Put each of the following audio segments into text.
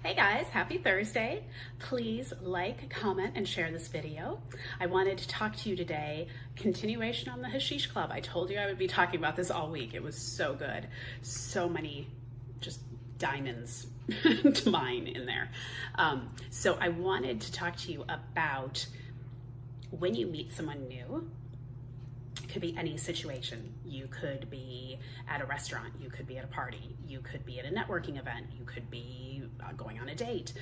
Hey guys, happy Thursday. Please like, comment, and share this video. I wanted to talk to you today, continuation on the Hashish Club. I told you I would be talking about this all week. It was so good. So many just diamonds to mine in there. So I wanted to talk to you about when you meet someone new. It could be any situation. You could be at a restaurant, you could be at a party, you could be at a networking event, you could be going on a date.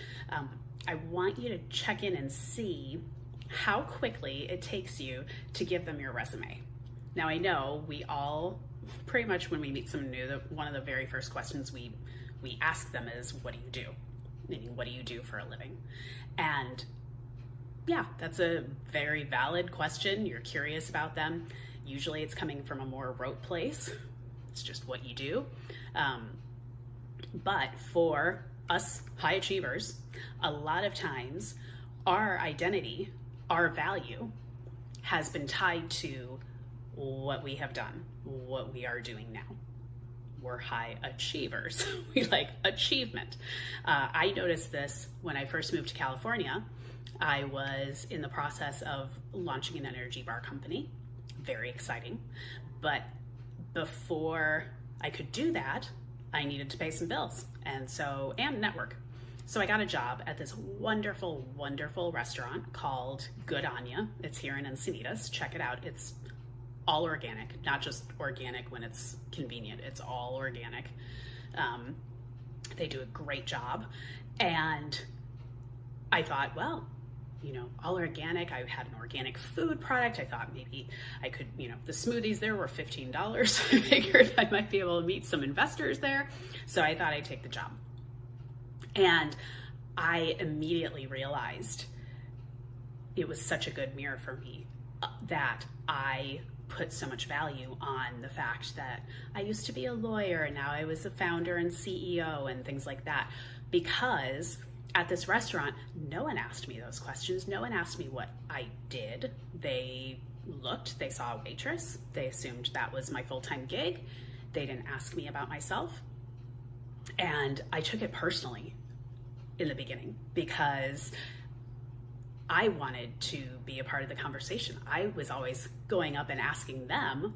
I want you to check in and see how quickly it takes you to give them your resume. Now I know we all, pretty much when we meet someone new, one of the very first questions we ask them is, what do you do? Meaning, what do you do for a living? And yeah, that's a very valid question. You're curious about them. Usually it's coming from a more rote place. It's just what you do. But for us high achievers, a lot of times our identity, our value has been tied to what we have done, what we are doing now. We're high achievers. We like achievement. I noticed this when I first moved to California. I was in the process of launching an energy bar company. Very exciting. But before I could do that, I needed to pay some bills and network. So I got a job at this wonderful, wonderful restaurant called Good Anya. It's here in Encinitas. Check it out. It's all organic, not just organic when it's convenient. It's all organic. They do a great job. And I thought, well, all organic. I had an organic food product. I thought maybe I could, the smoothies there were $15. I figured I might be able to meet some investors there. So I thought I'd take the job. And I immediately realized it was such a good mirror for me that I put so much value on the fact that I used to be a lawyer and now I was a founder and CEO and things like that, because at this restaurant, no one asked me those questions. No one asked me what I did. They looked, they saw a waitress. They assumed that was my full-time gig. They didn't ask me about myself. And I took it personally in the beginning because I wanted to be a part of the conversation. I was always going up and asking them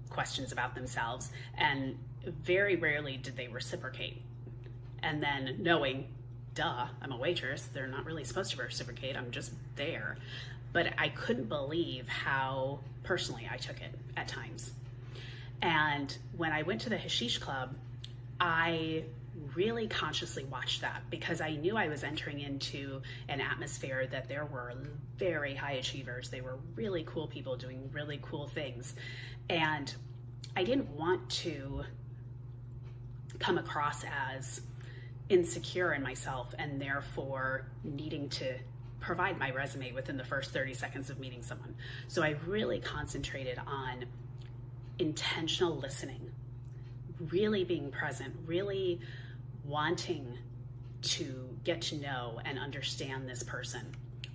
questions about themselves, and very rarely did they reciprocate. And then knowing, duh, I'm a waitress, they're not really supposed to reciprocate, I'm just there. But I couldn't believe how personally I took it at times. And when I went to the Hashish Club, I really consciously watched that because I knew I was entering into an atmosphere that there were very high achievers. They were really cool people doing really cool things. And I didn't want to come across as insecure in myself and therefore needing to provide my resume within the first 30 seconds of meeting someone. So I really concentrated on intentional listening, really being present, really wanting to get to know and understand this person,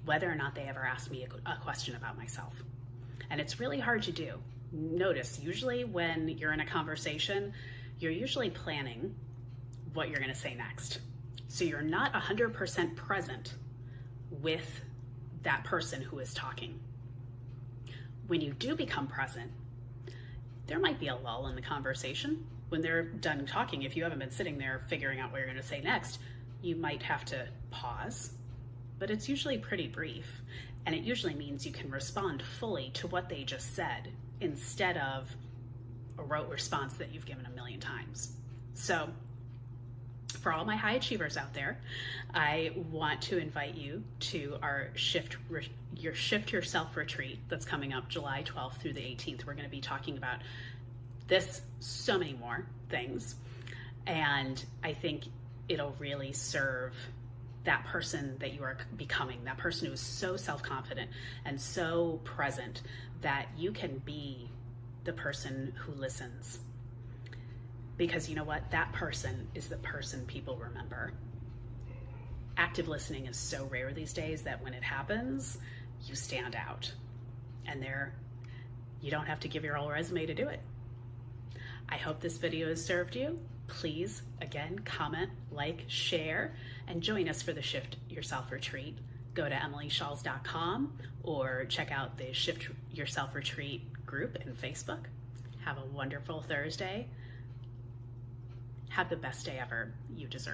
whether or not they ever asked me a question about myself. And it's really hard to do. Notice, usually when you're in a conversation, you're usually planning what you're going to say next. So you're not 100% present with that person who is talking. When you do become present, there might be a lull in the conversation. When they're done talking, if you haven't been sitting there figuring out what you're going to say next, you might have to pause, but it's usually pretty brief. And it usually means you can respond fully to what they just said instead of a rote response that you've given a million times. So for all my high achievers out there, I want to invite you to our Shift Yourself retreat that's coming up July 12th through the 18th. We're going to be talking about this, so many more things. And I think it'll really serve that person that you are becoming, that person who is so self-confident and so present that you can be the person who listens. Because you know what? That person is the person people remember. Active listening is so rare these days that when it happens, you stand out. And you don't have to give your whole resume to do it. I hope this video has served you. Please, again, comment, like, share, and join us for the Shift Yourself Retreat. Go to emilyshawls.com or check out the Shift Yourself Retreat group in Facebook. Have a wonderful Thursday. Have the best day ever you deserve.